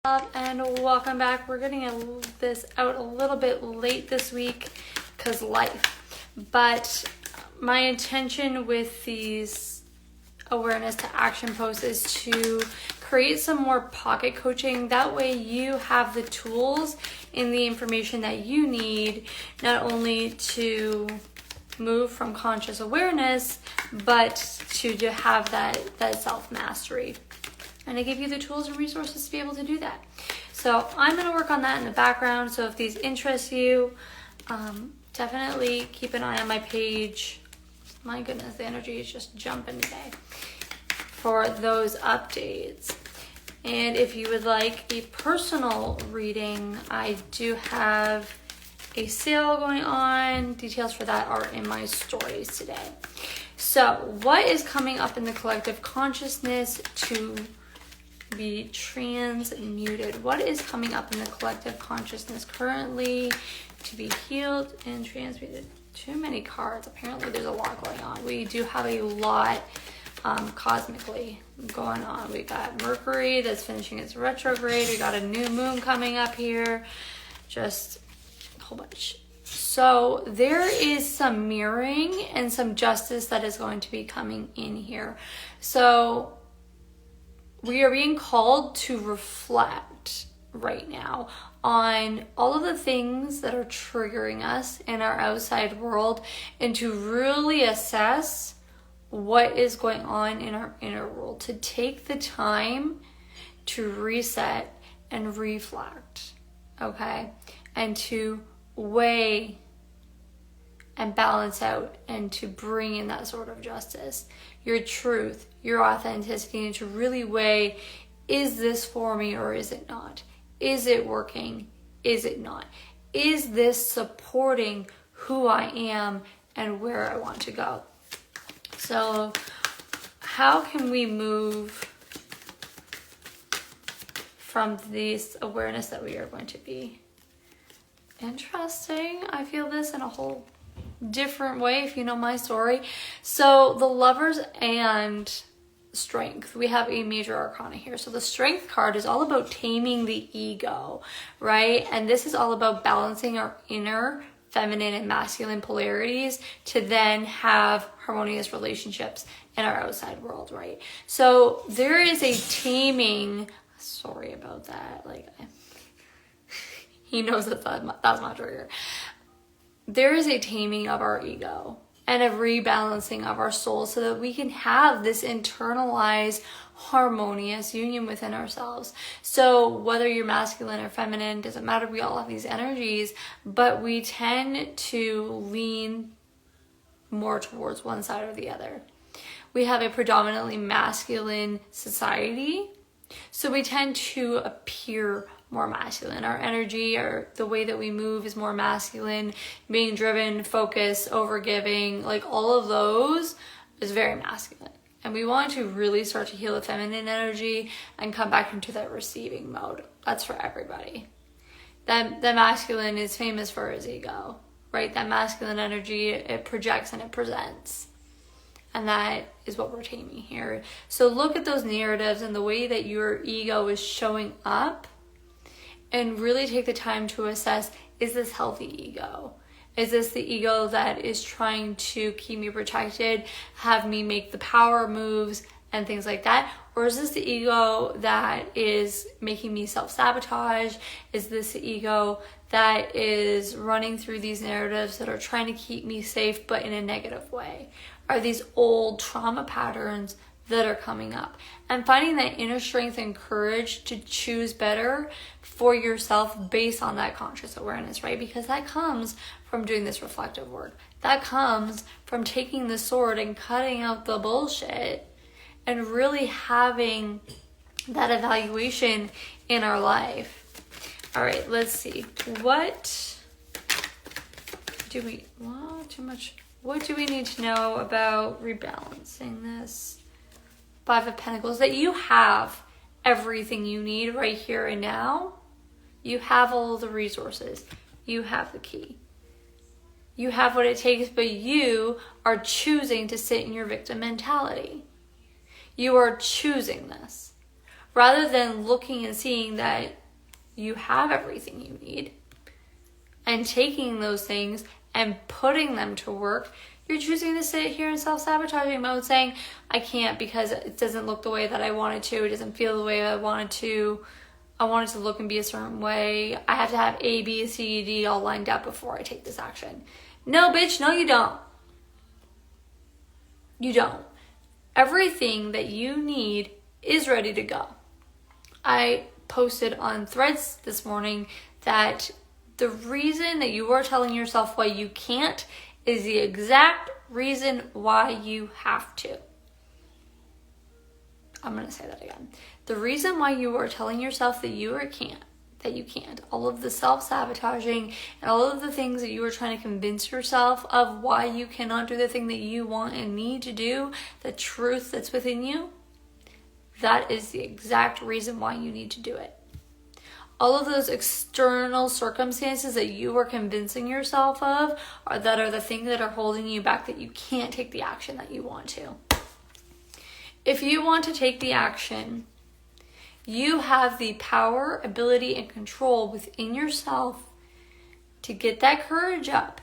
And welcome back. We're getting this out a little bit late this week because life. But my intention with these awareness to action posts is to create some more pocket coaching. That way you have the tools and the information that you need, not only to move from conscious awareness, but to have that self-mastery. And I give you the tools and resources to be able to do that. So I'm going to work on that in the background. So if these interest you, definitely keep an eye on my page. My goodness, the energy is just jumping today for those updates. And if you would like a personal reading, I do have a sale going on. Details for that are in my stories today. So what is coming up in the collective consciousness to be transmuted? What is coming up in the collective consciousness currently to be healed and transmuted? Too many cards. Apparently there's a lot going on. We do have a lot cosmically going on. We got Mercury that's finishing its retrograde. We got a new moon coming up here. Just a whole bunch. So there is some mirroring and some justice that is going to be coming in here. So we are being called to reflect right now on all of the things that are triggering us in our outside world and to really assess what is going on in our inner world, to take the time to reset and reflect, okay? And to weigh and balance out and to bring in that sort of justice, your truth, your authenticity, and to really weigh, is this for me or is it not? Is it working? Is it not? Is this supporting who I am and where I want to go? So how can we move from this awareness that we are going to be? Interesting. I feel this in a whole different way if you know my story. So the Lovers and Strength, we have a major arcana here. So the Strength card is all about taming the ego, right? And this is all about balancing our inner feminine and masculine polarities to then have harmonious relationships in our outside world, right? So there is a taming, sorry about that, like he knows that's my trigger. There is a taming of our ego and a rebalancing of our soul so that we can have this internalized harmonious union within ourselves. So whether you're masculine or feminine, doesn't matter, we all have these energies, but we tend to lean more towards one side or the other. We have a predominantly masculine society, so we tend to appear more masculine. Our energy or the way that we move is more masculine, being driven, focused, overgiving, like all of those is very masculine. And we want to really start to heal the feminine energy and come back into that receiving mode. That's for everybody. The masculine is famous for his ego, right? That masculine energy, it projects and it presents. And that is what we're taming here. So look at those narratives and the way that your ego is showing up and really take the time to assess, is this healthy ego? Is this the ego that is trying to keep me protected, have me make the power moves and things like that? Or is this the ego that is making me self-sabotage? Is this the ego that is running through these narratives that are trying to keep me safe but in a negative way? Are these old trauma patterns that are coming up? And finding that inner strength and courage to choose better for yourself based on that conscious awareness, right? Because that comes from doing this reflective work. That comes from taking the sword and cutting out the bullshit and really having that evaluation in our life. All right, let's see. What do we need to know about rebalancing this? 5 of Pentacles, that you have everything you need right here and now. You have all the resources. You have the key. You have what it takes, but you are choosing to sit in your victim mentality. You are choosing this. rather than looking and seeing that you have everything you need and taking those things and putting them to work, you're choosing to sit here in self-sabotaging mode saying, I can't because it doesn't look the way that I want it to. It doesn't feel the way I want it to. I want it to look and be a certain way. I have to have A, B, C, D all lined up before I take this action. No, bitch, no, you don't. You don't. Everything that you need is ready to go. I posted on Threads this morning that the reason that you are telling yourself why you can't is the exact reason why you have to. I'm going to say that again. The reason why you are telling yourself that you can't, all of the self-sabotaging and all of the things that you are trying to convince yourself of why you cannot do the thing that you want and need to do, the truth that's within you, that is the exact reason why you need to do it. All of those external circumstances that you are convincing yourself of are the things that are holding you back, that you can't take the action that you want to. If you want to take the action, you have the power, ability, and control within yourself to get that courage up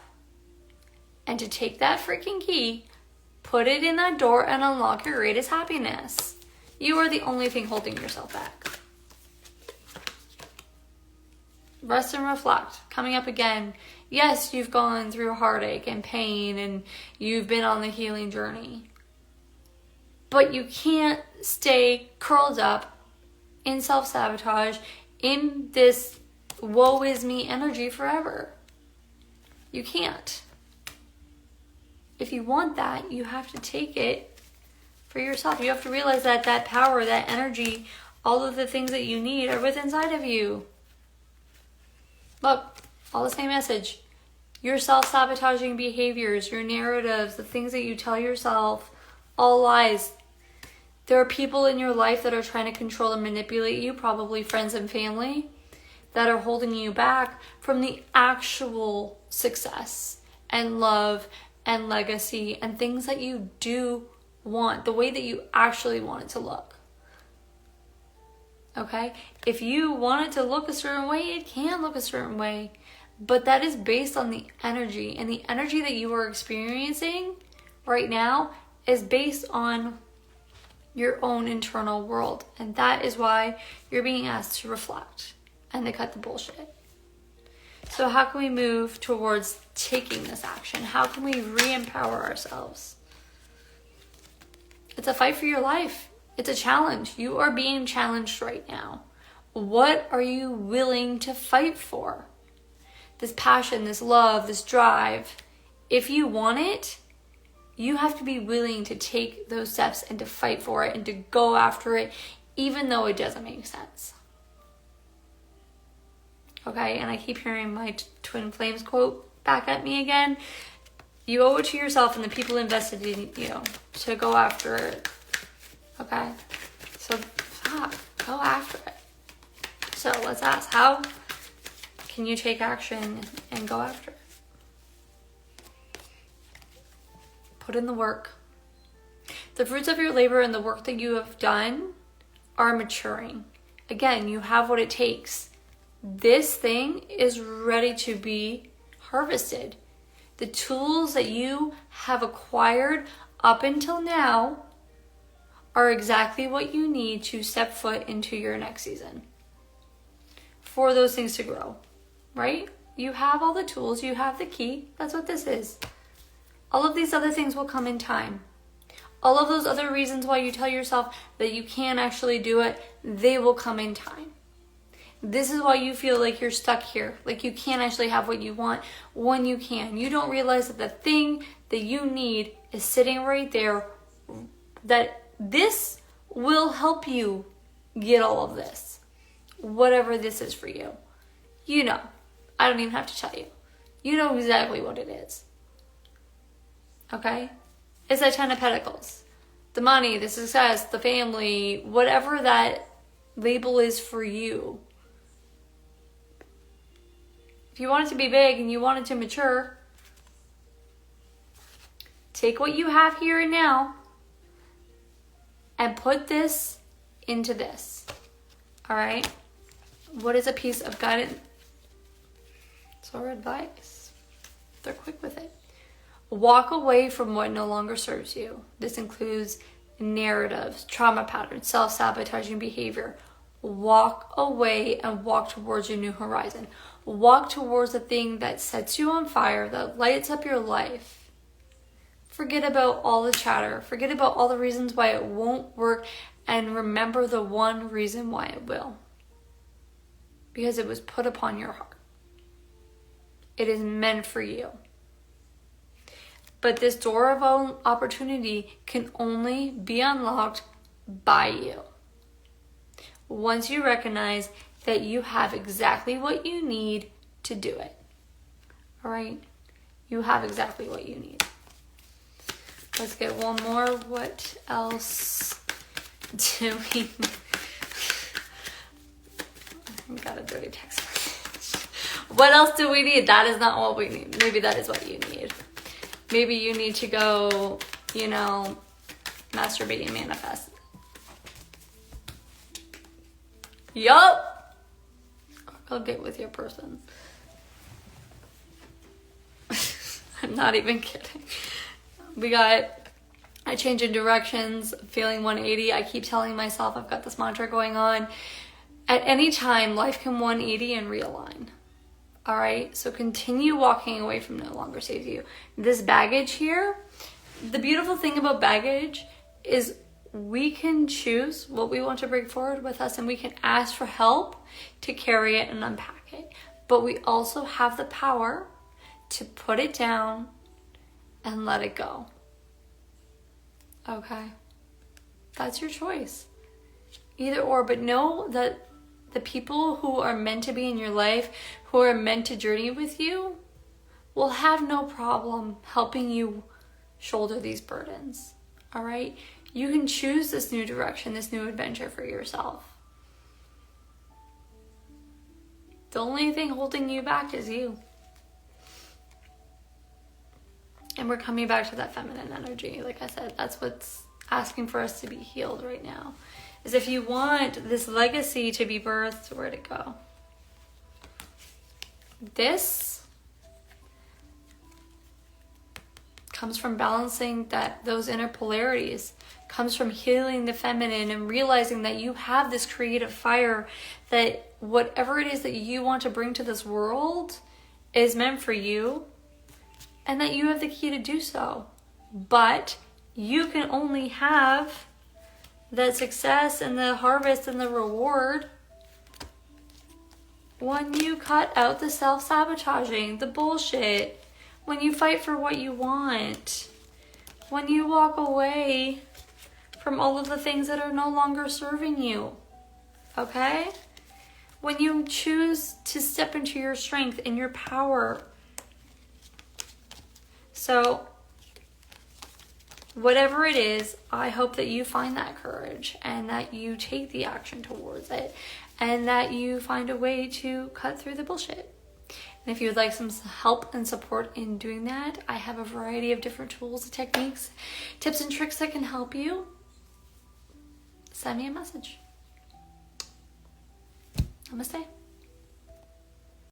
and to take that freaking key, put it in that door, and unlock your greatest happiness. You are the only thing holding yourself back. Rest and reflect. Coming up again. Yes, you've gone through heartache and pain and you've been on the healing journey. But you can't stay curled up in self-sabotage, in this woe is me energy forever. You can't. If you want that, you have to take it for yourself. You have to realize that that power, that energy, all of the things that you need are within inside of you. Look, all the same message. Your self-sabotaging behaviors, your narratives, the things that you tell yourself, all lies. There are people in your life that are trying to control and manipulate you, probably friends and family, that are holding you back from the actual success and love and legacy and things that you do want, the way that you actually want it to look. Okay? If you want it to look a certain way, it can look a certain way. But that is based on the energy. And the energy that you are experiencing right now is based on your own internal world. And that is why you're being asked to reflect and to cut the bullshit. So how can we move towards taking this action? How can we re-empower ourselves? It's a fight for your life. It's a challenge. You are being challenged right now. What are you willing to fight for? This passion, this love, this drive. If you want it, you have to be willing to take those steps and to fight for it and to go after it, even though it doesn't make sense. Okay, and I keep hearing my Twin Flames quote back at me again. You owe it to yourself and the people invested in you to go after it. Okay, so go after it. So let's ask, how can you take action and go after it? Put in the work. The fruits of your labor and the work that you have done are maturing. Again, you have what it takes. This thing is ready to be harvested. The tools that you have acquired up until now are exactly what you need to step foot into your next season. For those things to grow, right? You have all the tools, you have the key. That's what this is. All of these other things will come in time. All of those other reasons why you tell yourself that you can't actually do it, they will come in time. This is why you feel like you're stuck here, like you can't actually have what you want when you can. You don't realize that the thing that you need is sitting right there, that this will help you get all of this, whatever this is for you. You know, I don't even have to tell you. You know exactly what it is. Okay? It's that 10 of Pentacles. The money, the success, the family, whatever that label is for you. If you want it to be big and you want it to mature, take what you have here and now and put this into this. All right? What is a piece of guidance or advice? They're quick with it. Walk away from what no longer serves you. This includes narratives, trauma patterns, self-sabotaging behavior. Walk away and walk towards your new horizon. Walk towards the thing that sets you on fire, that lights up your life. Forget about all the chatter. Forget about all the reasons why it won't work, and remember the one reason why it will. Because it was put upon your heart. It is meant for you. But this door of opportunity can only be unlocked by you. Once you recognize that you have exactly what you need to do it. All right? You have exactly what you need. Let's get one more. What else do we... I got a dirty text message. What else do we need? That is not what we need. Maybe that is what you need. Maybe you need to go, masturbate and manifest. Yup. Go get with your person. I'm not even kidding. We got a change in directions, feeling 180. I keep telling myself I've got this mantra going on. At any time, life can 180 and realign. All right, so continue walking away from no longer saves you. This baggage here, the beautiful thing about baggage is we can choose what we want to bring forward with us, and we can ask for help to carry it and unpack it. But we also have the power to put it down and let it go. Okay? That's your choice. Either or, but know that the people who are meant to be in your life, who are meant to journey with you, will have no problem helping you shoulder these burdens. All right? You can choose this new direction, this new adventure for yourself. The only thing holding you back is you. And we're coming back to that feminine energy. Like I said, that's what's asking for us to be healed right now. Is if you want this legacy to be birthed, where'd it go? This comes from balancing those inner polarities, comes from healing the feminine and realizing that you have this creative fire, that whatever it is that you want to bring to this world is meant for you, and that you have the key to do so. But you can only have that success and the harvest and the reward when you cut out the self-sabotaging, the bullshit, when you fight for what you want, when you walk away from all of the things that are no longer serving you, okay? When you choose to step into your strength and your power. So, whatever it is, I hope that you find that courage and that you take the action towards it and that you find a way to cut through the bullshit. And if you would like some help and support in doing that, I have a variety of different tools, techniques, tips, and tricks that can help you. Send me a message. Namaste.